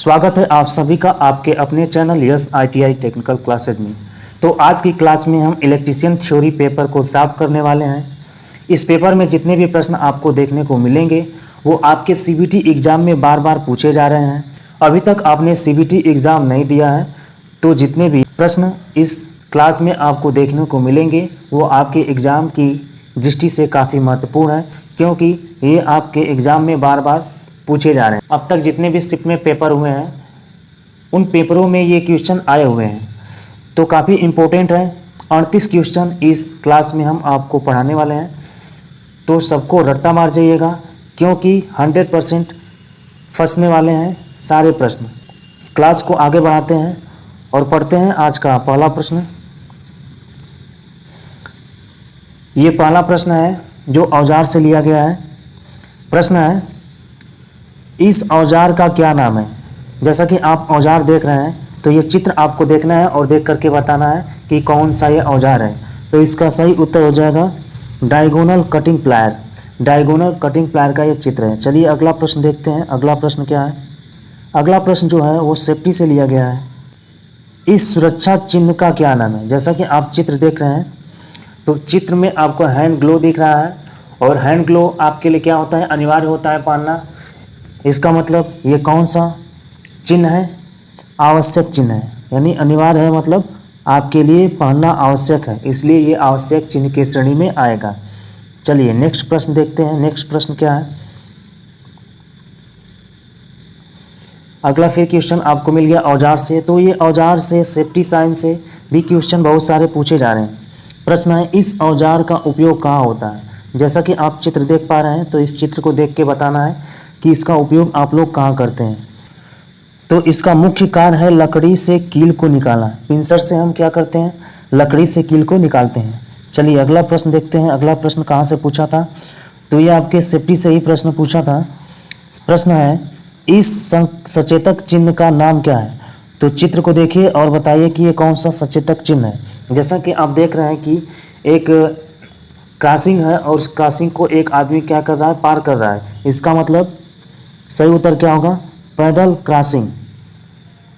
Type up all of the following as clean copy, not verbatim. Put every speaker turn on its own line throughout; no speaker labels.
स्वागत है आप सभी का आपके अपने channel yes ITI technical classes में। तो आज की क्लास में हम इलेक्ट्रीशियन थ्योरी पेपर को सॉल्व करने वाले हैं। इस पेपर में जितने भी प्रश्न आपको देखने को मिलेंगे वो आपके CBT एग्ज़ाम में बार बार पूछे जा रहे हैं। अभी तक आपने CBT एग्ज़ाम नहीं दिया है तो जितने भी प्रश्न इस क्लास में आपको देखने को मिलेंगे वो आपके एग्ज़ाम की दृष्टि से काफ़ी महत्वपूर्ण है, क्योंकि ये आपके एग्ज़ाम में बार बार पूछे जा रहे हैं। अब तक जितने भी शिफ्ट में पेपर हुए हैं उन पेपरों में ये क्वेश्चन आए हुए हैं, तो काफ़ी इम्पोर्टेंट है। 38 क्वेश्चन इस क्लास में हम आपको पढ़ाने वाले हैं, तो सबको रट्टा मार जाइएगा, क्योंकि 100% फंसने वाले हैं सारे प्रश्न। क्लास को आगे बढ़ाते हैं और पढ़ते हैं आज का पहला प्रश्न। ये पहला प्रश्न है जो औजार से लिया गया है। प्रश्न है, इस औजार का क्या नाम है। जैसा कि आप औजार देख रहे हैं तो ये चित्र आपको देखना है और देख करके बताना है कि कौन सा ये औजार है। तो इसका सही उत्तर हो जाएगा diagonal cutting plier. Diagonal cutting plier का ये चित्र है। चलिए अगला प्रश्न देखते हैं। अगला प्रश्न क्या है। अगला प्रश्न जो है वो सेफ्टी से लिया गया है। इस सुरक्षा चिन्ह का क्या नाम है। जैसा कि आप चित्र देख रहे हैं तो चित्र में आपको हैंड ग्लो दिख रहा है, और हैंड ग्लो आपके लिए क्या होता है, अनिवार्य होता है पहनना। इसका मतलब ये कौन सा चिन्ह है, आवश्यक चिन्ह है, यानी अनिवार्य है, मतलब आपके लिए पहनना आवश्यक है, इसलिए ये आवश्यक चिन्ह के श्रेणी में आएगा। चलिए नेक्स्ट प्रश्न देखते हैं। नेक्स्ट प्रश्न क्या है। अगला फिर क्वेश्चन आपको मिल गया औजार से। तो ये औजार से, सेफ्टी साइन से भी क्वेश्चन बहुत सारे पूछे जा रहे हैं। प्रश्न है, इस औजार का उपयोग कहाँ होता है। जैसा कि आप चित्र देख पा रहे हैं तो इस चित्र को देख के बताना है कि इसका उपयोग आप लोग कहाँ करते हैं। तो इसका मुख्य कार्य है लकड़ी से कील को निकालना। पिंसर से हम क्या करते हैं, लकड़ी से कील को निकालते हैं। चलिए अगला प्रश्न देखते हैं। अगला प्रश्न कहाँ से पूछा था, तो ये आपके सेफ्टी से ही प्रश्न पूछा था। प्रश्न है, इस सचेतक चिन्ह का नाम क्या है। तो चित्र को देखिए और बताइए कि ये कौन सा सचेतक चिन्ह है। जैसा कि आप देख रहे हैं कि एक क्रॉसिंग है और उस क्रॉसिंग को एक आदमी क्या कर रहा है, पार कर रहा है। इसका मतलब सही उत्तर क्या होगा, पैदल क्रॉसिंग।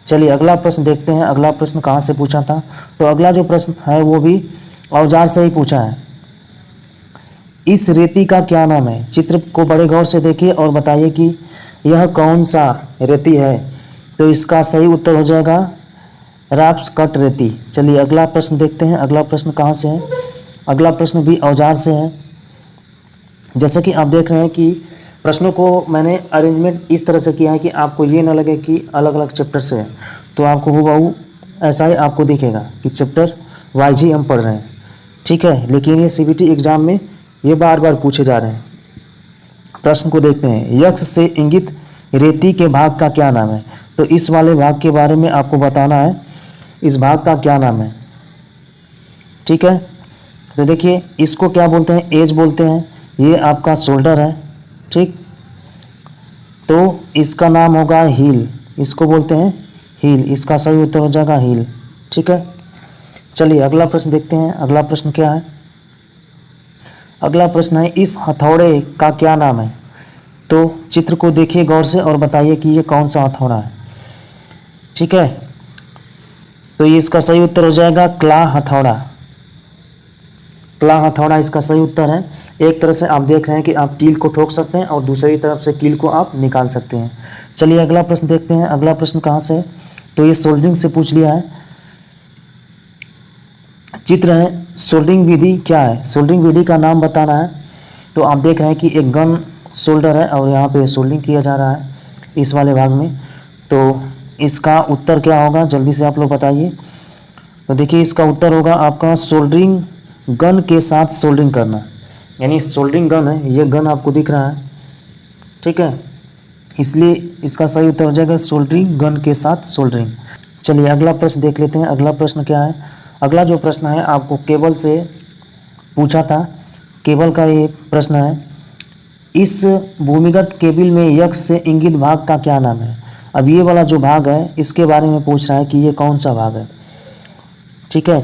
चलिए अगला प्रश्न देखते हैं। अगला प्रश्न कहाँ से पूछा था। तो अगला जो प्रश्न है वो भी औजार से ही पूछा है। इस रेती का क्या नाम है। चित्र को बड़े गौर से देखिए और बताइए कि यह कौन सा रेती है। तो इसका सही उत्तर हो जाएगा राप्स कट रेती। चलिए अगला प्रश्न देखते हैं। अगला प्रश्न कहाँ से है। अगला प्रश्न भी औजार से है। जैसे कि आप देख रहे हैं कि प्रश्नों को मैंने अरेंजमेंट इस तरह से किया है कि आपको ये ना लगे कि अलग अलग चैप्टर से है, तो आपको हूबहू ऐसा ही आपको दिखेगा कि चैप्टर वाइज ही हम पढ़ रहे हैं, ठीक है। लेकिन ये CBT एग्ज़ाम में ये बार बार पूछे जा रहे हैं। प्रश्न को देखते हैं। यक्ष से इंगित रेती के भाग का क्या नाम है। तो इस वाले भाग के बारे में आपको बताना है, इस भाग का क्या नाम है, ठीक है। तो देखिए इसको क्या बोलते हैं, एज बोलते हैं। ये आपका शोल्डर है, ठीक। तो इसका नाम होगा हील, इसको बोलते हैं हील। इसका सही उत्तर हो जाएगा हील, ठीक है। चलिए अगला प्रश्न देखते हैं। अगला प्रश्न क्या है। अगला प्रश्न है, इस हथौड़े का क्या नाम है। तो चित्र को देखिए गौर से और बताइए कि ये कौन सा हथौड़ा है, ठीक है। तो ये इसका सही उत्तर हो जाएगा क्ला हथौड़ा। क्ला हथौड़ा इसका सही उत्तर है। एक तरह से आप देख रहे हैं कि आप कील को ठोक सकते हैं और दूसरी तरफ से कील को आप निकाल सकते हैं। चलिए अगला प्रश्न देखते हैं। अगला प्रश्न कहाँ से। तो ये सोल्डरिंग से पूछ लिया है। चित्र है, सोल्डरिंग विधि क्या है। सोल्डरिंग विधि का नाम बताना है। तो आप देख रहे हैं कि एक गन सोल्डर है और यहाँ पे सोल्डरिंग किया जा रहा है इस वाले भाग में। तो इसका उत्तर क्या होगा, जल्दी से आप लोग बताइए। तो देखिए इसका उत्तर होगा आपका सोल्डरिंग गन के साथ सोल्डरिंग करना, यानी सोल्डरिंग गन है, ये गन आपको दिख रहा है, ठीक है। इसलिए इसका सही उत्तर हो जाएगा सोल्डरिंग गन के साथ सोल्डरिंग। चलिए अगला प्रश्न देख लेते हैं। अगला प्रश्न क्या है। अगला जो प्रश्न है आपको केबल से पूछा था। केबल का ये प्रश्न है, इस भूमिगत केबल में यक्ष से इंगित भाग का क्या नाम है। अब ये वाला जो भाग है इसके बारे में पूछ रहा है कि ये कौन सा भाग है, ठीक है।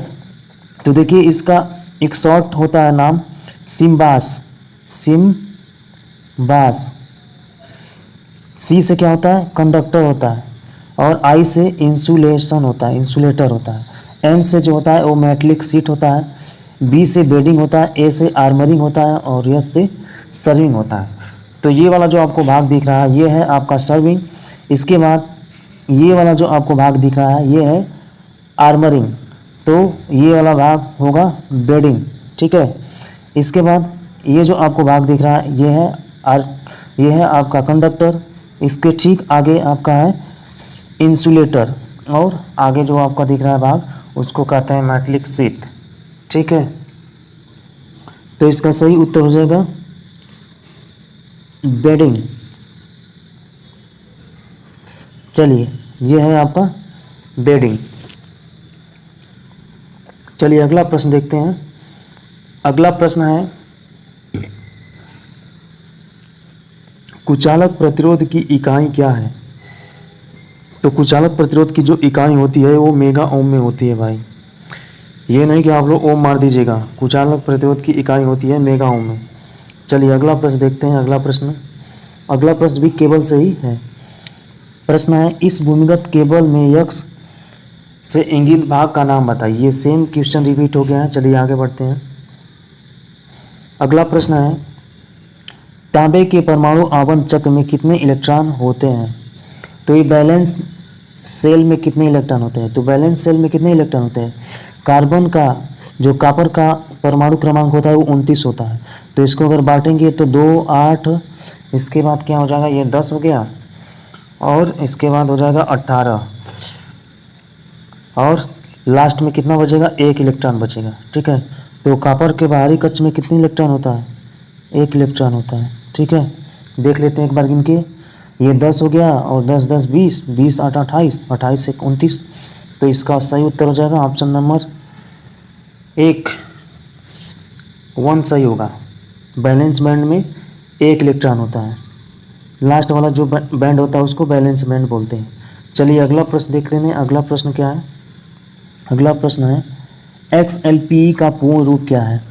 तो देखिए इसका एक शॉर्ट होता है नाम सिम्बास। सिम्बास सी से क्या होता है, कंडक्टर होता है। और आई से इंसुलेशन होता है, इंसुलेटर होता है। एम से जो होता है वो मेटलिक सीट होता है। बी से बेडिंग होता है। ए से आर्मरिंग होता है और एस से सर्विंग होता है। तो ये वाला जो आपको भाग दिख रहा है ये है आपका सर्विंग। इसके बाद ये वाला जो आपको भाग दिख रहा है ये है आर्मरिंग। तो ये वाला भाग होगा बेडिंग, ठीक है। इसके बाद ये जो आपको भाग दिख रहा है ये है आपका कंडक्टर। इसके ठीक आगे आपका है इंसुलेटर और आगे जो आपका दिख रहा है भाग उसको कहते हैं मेटलिक सीट, ठीक है। तो इसका सही उत्तर हो जाएगा बेडिंग। चलिए ये है आपका बेडिंग। चलिए अगला प्रश्न देखते हैं। अगला प्रश्न है कुचालक प्रतिरोध की इकाई क्या है। तो कुचालक प्रतिरोध की जो इकाई होती है वो मेगा ओम में होती है भाई। ये नहीं कि आप लोग ओम मार दीजिएगा, कुचालक प्रतिरोध की इकाई होती है मेगा ओम में। चलिए अगला प्रश्न देखते हैं। अगला प्रश्न भी केबल से ही है। प्रश्न है इस भूमिगत केबल में यक्स से इंगित भाग का नाम बताइए। ये सेम क्वेश्चन रिपीट हो गया है। चलिए आगे बढ़ते हैं। अगला प्रश्न है तांबे के परमाणु आवरण चक्र में कितने इलेक्ट्रॉन होते हैं। तो ये बैलेंस सेल में कितने इलेक्ट्रॉन होते हैं। तो बैलेंस सेल में कितने इलेक्ट्रॉन होते हैं। कार्बन का जो कॉपर का परमाणु क्रमांक होता है वो 29 होता है। तो इसको अगर बांटेंगे तो 2 8, इसके बाद क्या हो जाएगा ये 10 हो गया और इसके बाद हो जाएगा 18 और लास्ट में कितना बचेगा 1 इलेक्ट्रॉन बचेगा, ठीक है। तो कॉपर के बाहरी कक्ष में कितने इलेक्ट्रॉन होता है 1 इलेक्ट्रॉन होता है, ठीक है। देख लेते हैं एक बार गिन के। ये 10 हो गया और 10 10 20, 20 8 28, 28 से 29। तो इसका सही उत्तर हो जाएगा ऑप्शन नंबर 1 सही होगा। बैलेंस बैंड में 1 इलेक्ट्रॉन होता है। लास्ट वाला जो बैंड होता है उसको बैलेंस बैंड बोलते हैं। चलिए अगला प्रश्न देख लेते हैं। अगला प्रश्न क्या है। अगला प्रश्न है XLPE का पूर्ण रूप क्या है।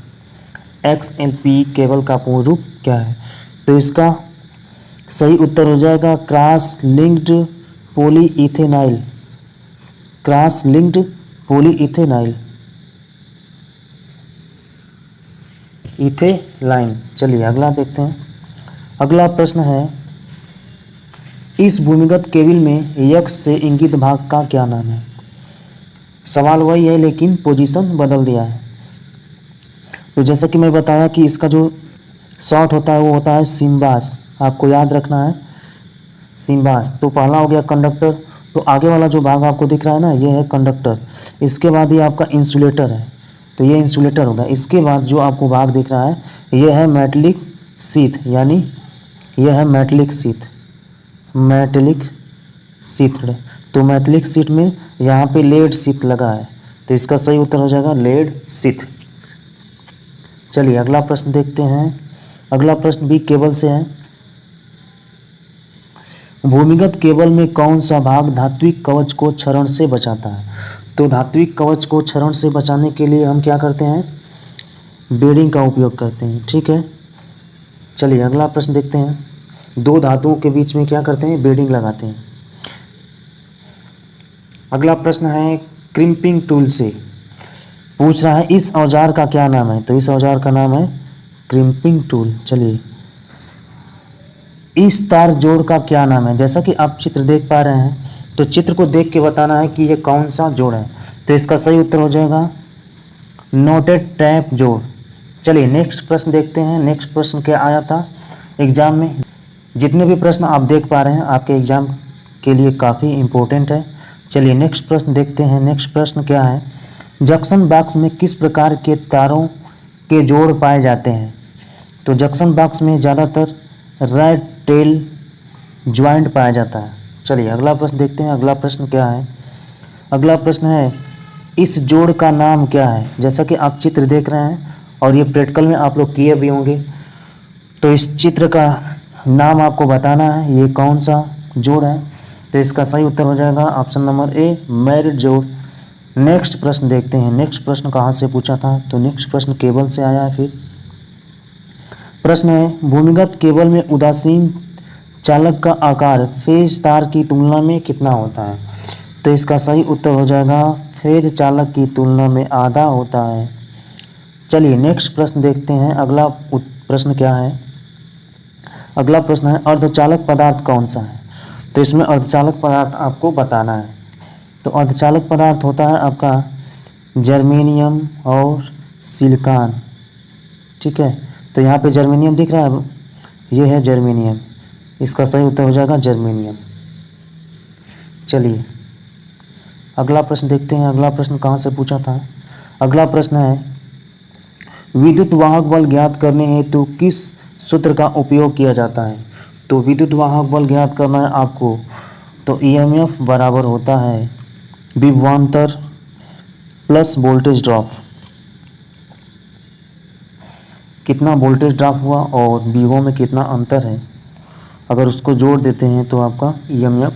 XLPE केबल का पूर्ण रूप क्या है। तो इसका सही उत्तर हो जाएगा cross linked polyethylene. Cross linked polyethylene ethylene. चलिए अगला देखते हैं। अगला प्रश्न है इस भूमिगत केबल में यक्स से इंगित भाग का क्या नाम है। सवाल वही है लेकिन पोजीशन बदल दिया है। तो जैसा कि मैं बताया कि इसका जो शॉर्ट होता है वो होता है सिम्बास। आपको याद रखना है सिम्बास। तो पहला हो गया कंडक्टर। तो आगे वाला जो भाग आपको दिख रहा है ना ये है कंडक्टर। इसके बाद ये आपका इंसुलेटर है। तो ये इंसुलेटर होगा। इसके बाद जो आपको भाग दिख रहा है ये है मेटलिक शीथ, यानी ये है मेटलिक शीथ। Metallic sheath. तो मेटलिक शीथ में यहाँ पे लेड शीथ लगा है। तो इसका सही उत्तर हो जाएगा लेड शीथ। चलिए अगला प्रश्न देखते हैं। अगला प्रश्न भी केबल से है। भूमिगत केबल में कौन सा भाग धात्विक कवच को क्षरण से बचाता है। तो धात्विक कवच को क्षरण से बचाने के लिए हम क्या करते हैं बेडिंग का उपयोग करते हैं, ठीक है। चलिए अगला प्रश्न देखते हैं। 2 धातुओं के बीच में क्या करते हैं बेडिंग लगाते हैं। अगला प्रश्न है क्रिम्पिंग टूल से पूछ रहा है इस औजार का क्या नाम है। तो इस औजार का नाम है क्रिम्पिंग टूल। चलिए इस तार जोड़ का क्या नाम है। जैसा कि आप चित्र देख पा रहे हैं तो चित्र को देख के बताना है कि ये कौन सा जोड़ है। तो इसका सही उत्तर हो जाएगा नोटेड टैप जोड़। चलिए नेक्स्ट प्रश्न देखते हैं। नेक्स्ट प्रश्न क्या आया था एग्जाम में। जितने भी प्रश्न आप देख पा रहे हैं आपके एग्जाम के लिए काफ़ी इम्पोर्टेंट है। चलिए नेक्स्ट प्रश्न देखते हैं। नेक्स्ट प्रश्न क्या है जंक्शन बॉक्स में किस प्रकार के तारों के जोड़ पाए जाते हैं। तो जंक्शन बॉक्स में ज़्यादातर रेड टेल ज्वाइंट पाया जाता है। चलिए अगला प्रश्न देखते हैं। अगला प्रश्न क्या है। अगला प्रश्न है इस जोड़ का नाम क्या है। जैसा कि आप चित्र देख रहे हैं और ये प्रैक्टिकल में आप लोग किए भी होंगे। तो इस चित्र का नाम आपको बताना है ये कौन सा जोड़ है। तो इसका सही उत्तर हो जाएगा ऑप्शन नंबर ए मैरिड जोड़। नेक्स्ट प्रश्न देखते हैं। नेक्स्ट प्रश्न कहाँ से पूछा था। तो नेक्स्ट प्रश्न केबल से आया है। फिर प्रश्न है भूमिगत केबल में उदासीन चालक का आकार फेज तार की तुलना में कितना होता है? तो इसका सही उत्तर हो जाएगा फेज चालक की तुलना में आधा होता है। चलिए नेक्स्ट प्रश्न देखते हैं। अगला प्रश्न क्या है? अगला प्रश्न है अर्धचालक पदार्थ कौन सा है? तो इसमें अर्धचालक पदार्थ आपको बताना है। तो अर्धचालक पदार्थ होता है आपका जर्मेनियम और सिलिकॉन। ठीक है, तो यहाँ पे जर्मेनियम दिख रहा है, ये है जर्मेनियम। इसका सही उत्तर हो जाएगा जर्मेनियम। चलिए अगला प्रश्न देखते हैं। अगला प्रश्न कहाँ से पूछा था? अगला प्रश्न है विद्युत वाहक बल ज्ञात करने हेतु किस सूत्र का उपयोग किया जाता है? तो विद्युत वाहक बल ज्ञात करना है आपको, तो ईएमएफ बराबर होता है विभवांतर प्लस वोल्टेज ड्रॉप। कितना वोल्टेज ड्रॉप हुआ और विभव में कितना अंतर है, अगर उसको जोड़ देते हैं तो आपका ईएमएफ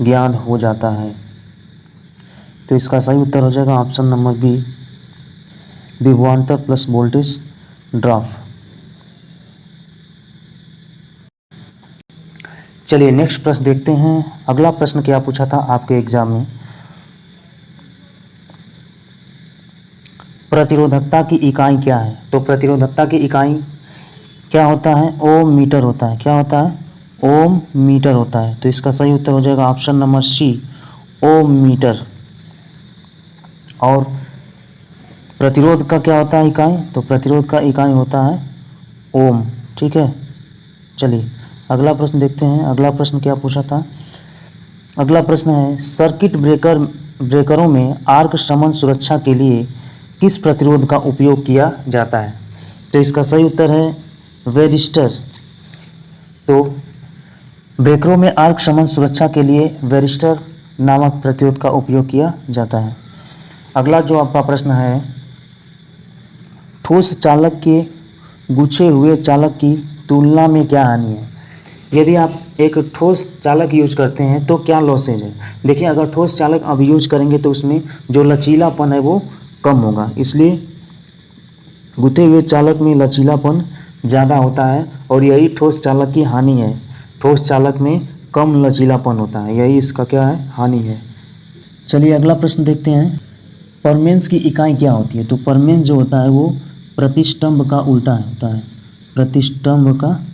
ज्ञात हो जाता है। तो इसका सही उत्तर हो जाएगा ऑप्शन नंबर बी, विभवांतर प्लस वोल्टेज ड्रॉप। चलिए नेक्स्ट प्रश्न देखते हैं। अगला प्रश्न क्या पूछा था आपके एग्जाम में? प्रतिरोधकता की इकाई क्या है? तो प्रतिरोधकता की इकाई क्या होता है? ओम मीटर होता है। क्या होता है? ओम मीटर होता है। तो इसका सही उत्तर हो जाएगा ऑप्शन नंबर सी, ओम मीटर। और प्रतिरोध का क्या होता है इकाई? तो प्रतिरोध का इकाई होता है ओम। ठीक है, चलिए अगला प्रश्न देखते हैं। अगला प्रश्न क्या पूछा था? अगला प्रश्न है सर्किट ब्रेकरों में आर्क शमन सुरक्षा के लिए किस प्रतिरोध का उपयोग किया जाता है? तो इसका सही उत्तर है वेरिस्टर। तो ब्रेकरों में आर्क शमन सुरक्षा के लिए वेरिस्टर नामक प्रतिरोध का उपयोग किया जाता है। अगला जो आपका प्रश्न है ठोस चालक के गुच्छे हुए चालक की तुलना में क्या हानि है? यदि आप एक ठोस चालक यूज करते हैं तो क्या लॉसेज है? देखिए अगर ठोस चालक अब यूज करेंगे तो उसमें जो लचीलापन है वो कम होगा, इसलिए गुथे हुए चालक में लचीलापन ज़्यादा होता है और यही ठोस चालक की हानि है। ठोस चालक में कम लचीलापन होता है, यही इसका क्या है? हानि है। चलिए अगला प्रश्न देखते हैं। परमेंस की इकाई क्या होती है? तो परमेंस जो होता है वो प्रतिष्ठम्भ का उल्टा होता है। प्रतिष्ठम्भ का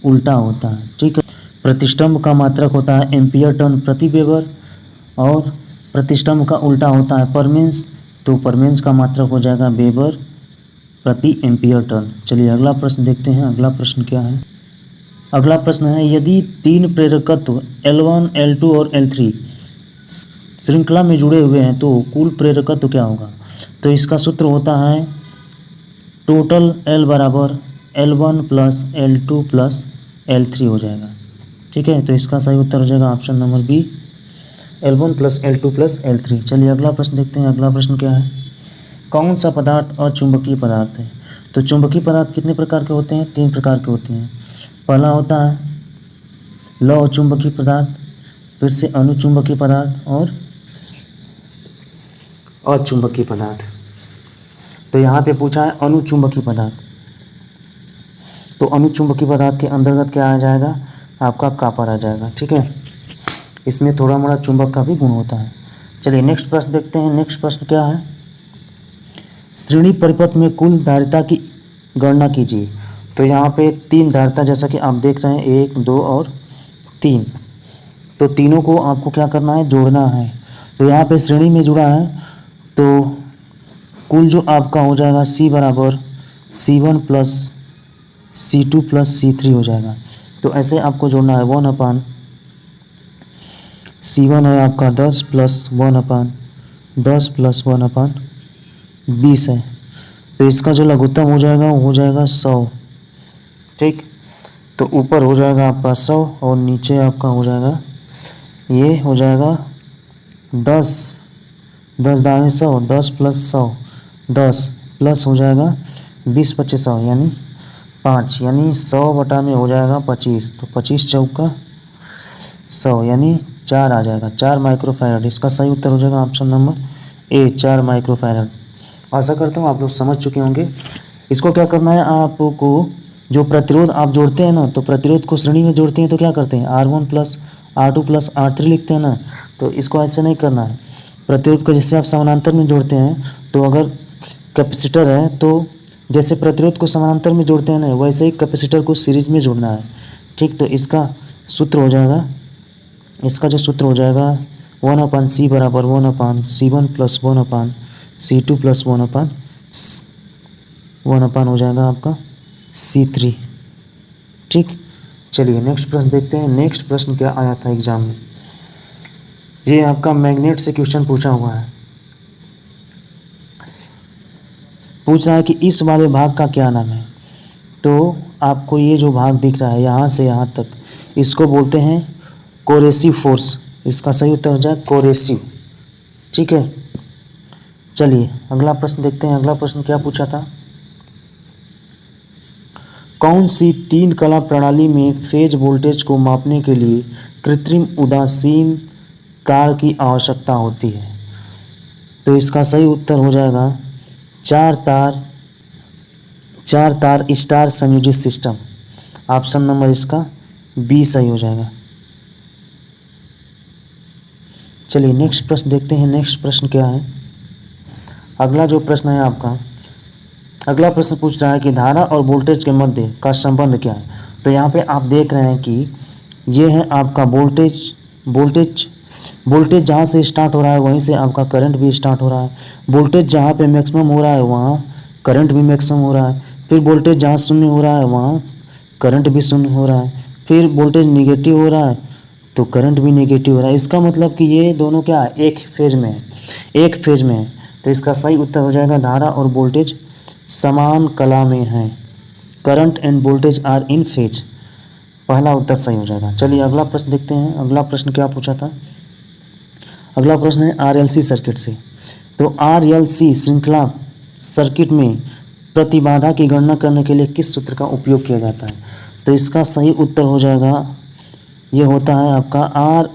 उल्टा होता है। ठीक है, प्रतिष्ठम्भ का मात्रक होता है एम्पियर टर्न प्रति वेबर और प्रतिष्ठम्भ का उल्टा होता है परमेंस, तो परमेंस का मात्रक हो जाएगा वेबर प्रति एम्पियर टर्न। चलिए अगला प्रश्न देखते हैं। अगला प्रश्न क्या है? अगला प्रश्न है यदि तीन प्रेरकत्व L1, L2 और L3 श्रृंखला में जुड़े हुए हैं तो कुल प्रेरकत्व क्या होगा? तो इसका सूत्र होता है टोटल L बराबर L1 plus L2 plus L3 हो जाएगा। ठीक है, तो इसका सही उत्तर हो जाएगा option number B, L1 plus L2 plus L3। चलिए अगला प्रश्न देखते हैं। अगला प्रश्न क्या है? कौन सा पदार्थ अचुंबकीय पदार्थ है? तो चुंबकीय पदार्थ कितने प्रकार के होते हैं? 3 प्रकार के होते हैं। पहला होता है लौह चुंबकीय पदार्थ, फिर से अनुचुंबकीय पदार्थ और अचुंबकीय पदार्थ। तो यहाँ पे पूछा है अनुचुंबकीय पदार्थ, तो अनुचुंबकीय पदार्थ के अंतर्गत क्या आ जाएगा? आपका कॉपर आ जाएगा। ठीक है, इसमें थोड़ा मोड़ा चुंबक का भी गुण होता है। चलिए नेक्स्ट प्रश्न देखते हैं। नेक्स्ट प्रश्न क्या है? श्रेणी परिपथ में कुल धारिता की गणना कीजिए। तो यहाँ पे 3 धारिता जैसा कि आप देख रहे हैं 1, 2 और 3, तो तीनों को आपको क्या करना है? जोड़ना है। तो यहाँ पे श्रेणी में जुड़ा है तो कुल जो आपका हो जाएगा C बराबर C1 plus C2 plus C3 हो जाएगा। तो ऐसे आपको जोड़ना है 1/C1 है आपका 10 प्लस 1/10 प्लस 1/20 है। तो इसका जो लघुत्तम हो जाएगा वो हो जाएगा 100। ठीक, तो ऊपर हो जाएगा आपका 100 और नीचे आपका हो जाएगा ये हो जाएगा 10 दाएँ 100, 10 प्लस 100 10 प्लस हो जाएगा 20 25 100 यानी 5, यानी 100 बटा में हो जाएगा 25, तो 25 चौका 100 यानी 4 आ जाएगा, 4 माइक्रोफैरड। इसका सही उत्तर हो जाएगा ऑप्शन नंबर ए, 4 माइक्रोफैरड। आशा करता हूँ आप लोग समझ चुके होंगे। इसको क्या करना है? आपको जो प्रतिरोध आप जोड़ते हैं ना, तो प्रतिरोध को श्रेणी में जोड़ते हैं तो क्या करते हैं, R1 plus R2 plus R3 लिखते हैं ना। तो इसको ऐसे नहीं करना है। प्रतिरोध को जैसे आप समानांतर में जोड़ते हैं, तो अगर कैपेसिटर है तो जैसे प्रतिरोध को समानांतर में जोड़ते हैं ना, वैसे ही कैपेसिटर को सीरीज में जोड़ना है। ठीक, तो इसका सूत्र हो जाएगा, इसका जो सूत्र हो जाएगा 1/C बराबर 1/C1 प्लस 1/C2 प्लस 1/1 हो जाएगा आपका C3। ठीक, चलिए नेक्स्ट प्रश्न देखते हैं। नेक्स्ट प्रश्न क्या आया था एग्जाम में, ये आपका मैग्नेट से क्वेश्चन पूछा हुआ है। पूछ रहा है कि इस वाले भाग का क्या नाम है। तो आपको ये जो भाग दिख रहा है यहाँ से यहाँ तक, इसको बोलते हैं कोरेसिव फोर्स। इसका सही उत्तर हो जाए कोरेसिव। ठीक है, चलिए अगला प्रश्न देखते हैं। अगला प्रश्न क्या पूछा था, कौन सी 3 कला प्रणाली में फेज वोल्टेज को मापने के लिए कृत्रिम उदासीन तार की आवश्यकता होती है। तो इसका सही उत्तर हो जाएगा 4 तार स्टार संयोजित सिस्टम। ऑप्शन नंबर इसका बी सही हो जाएगा। चलिए नेक्स्ट प्रश्न देखते हैं। नेक्स्ट प्रश्न क्या है, अगला जो प्रश्न है आपका, अगला प्रश्न पूछ रहा है कि धारा और वोल्टेज के मध्य का संबंध क्या है। तो यहाँ पे आप देख रहे हैं कि ये है आपका वोल्टेज जहाँ से स्टार्ट हो रहा है वहीं से आपका करंट भी स्टार्ट हो रहा है। वोल्टेज जहाँ पे मैक्सिमम हो रहा है वहाँ करंट भी मैक्सिमम हो रहा है। फिर वोल्टेज जहाँ शून्य हो रहा है वहाँ करंट भी शून्य हो रहा है। फिर वोल्टेज निगेटिव हो रहा है तो करंट भी निगेटिव हो रहा है। इसका मतलब कि ये दोनों क्या है, एक फेज में है, एक फेज में है। तो इसका सही उत्तर हो जाएगा धारा और वोल्टेज समान कला में है। Current and voltage are in phase, पहला उत्तर सही हो जाएगा। चलिए अगला प्रश्न देखते हैं। अगला प्रश्न क्या पूछा था, अगला प्रश्न है RLC सर्किट से। तो RLC श्रृंखला सर्किट में प्रतिबाधा की गणना करने के लिए किस सूत्र का उपयोग किया जाता है। तो इसका सही उत्तर हो जाएगा, ये होता है आपका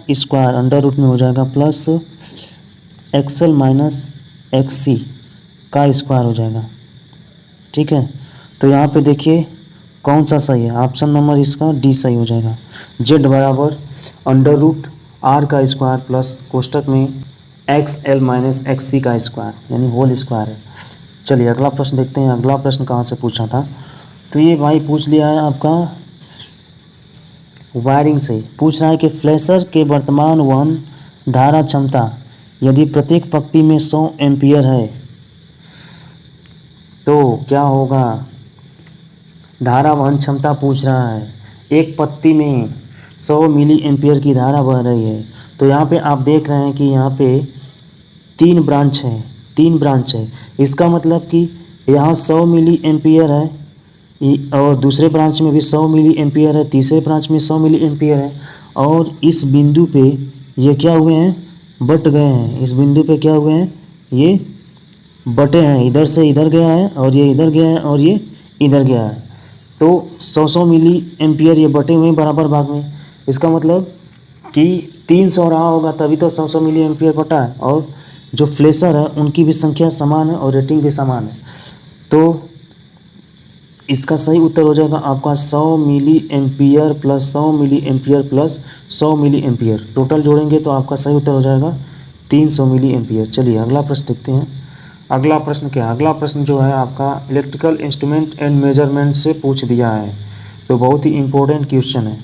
R² अंडर रूट में हो जाएगा प्लस XL माइनस XC का स्क्वायर हो जाएगा। ठीक है, तो यहाँ पे देखिए कौन सा सही है, ऑप्शन नंबर इसका डी सही हो जाएगा। Z बराबर अंडर रूट R का स्क्वायर प्लस कोष्टक में XL माइनस XC का स्क्वायर यानी होल स्क्वायर है। चलिए अगला प्रश्न देखते हैं। अगला प्रश्न कहाँ से पूछा था, तो ये भाई पूछ लिया है आपका वायरिंग से। पूछ रहा है कि फ्लैशर के वर्तमान वहन धारा क्षमता यदि प्रत्येक पंक्ति में 100 एम्पियर है तो क्या होगा। धारा वहन क्षमता पूछ रहा है, एक पत्ती में 100 मिली एम्पियर की धारा बह रही है। तो यहाँ पे आप देख रहे हैं कि यहाँ पे 3 ब्रांच है। इसका मतलब कि यहाँ 100 मिली एम्पियर है और दूसरे ब्रांच में भी 100 मिली एम्पियर है, तीसरे ब्रांच में 100 मिली एम्पियर है। और इस बिंदु पे ये क्या हुए हैं, बट गए हैं। इस बिंदु पे क्या हुए हैं, ये बटे हैं, इधर से इधर गया है और ये इधर गया है और ये इधर गया है। तो 100 मिली एम्पियर ये बटे हुए हैं बराबर भाग में। इसका मतलब कि 300 रहा होगा तभी तो 100 मिली एम्पियर बटा है। और जो फ्लैशर है उनकी भी संख्या समान है और रेटिंग भी समान है। तो इसका सही उत्तर हो जाएगा आपका 100 milli ampere plus 100 milli ampere plus 100 milli ampere, total जोड़ेंगे तो आपका सही उत्तर हो जाएगा 300 मिली एम्पियर। चलिए अगला प्रश्न देखते हैं। अगला प्रश्न क्या है, अगला प्रश्न जो है आपका इलेक्ट्रिकल इंस्ट्रूमेंट एंड मेजरमेंट से पूछ दिया है। तो बहुत ही इम्पोर्टेंट क्वेश्चन है।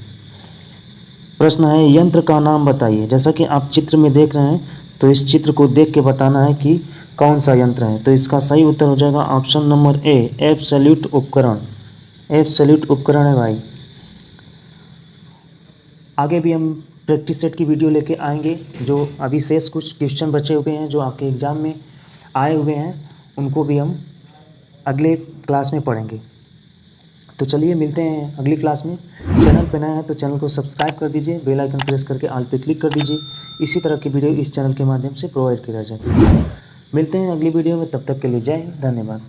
प्रश्न है यंत्र का नाम बताइए। जैसा कि आप चित्र में देख रहे हैं तो इस चित्र को देख के बताना है कि कौन सा यंत्र है। तो इसका सही उत्तर हो जाएगा ऑप्शन नंबर ए, एब्सोल्यूट उपकरण। एब्सोल्यूट उपकरण है भाई। आगे भी हम प्रैक्टिस सेट की वीडियो लेके आएंगे। जो अभी शेष कुछ क्वेश्चन बचे हुए हैं जो आपके एग्ज़ाम में आए हुए हैं उनको भी हम अगले क्लास में पढ़ेंगे। तो चलिए मिलते हैं अगली क्लास में। चैनल पे नए हैं तो चैनल को सब्सक्राइब कर दीजिए, बेल आइकन प्रेस करके ऑल पे क्लिक कर दीजिए। इसी तरह की वीडियो इस चैनल के माध्यम से प्रोवाइड की जाती है। मिलते हैं अगली वीडियो में, तब तक के लिए जय हिंद, धन्यवाद।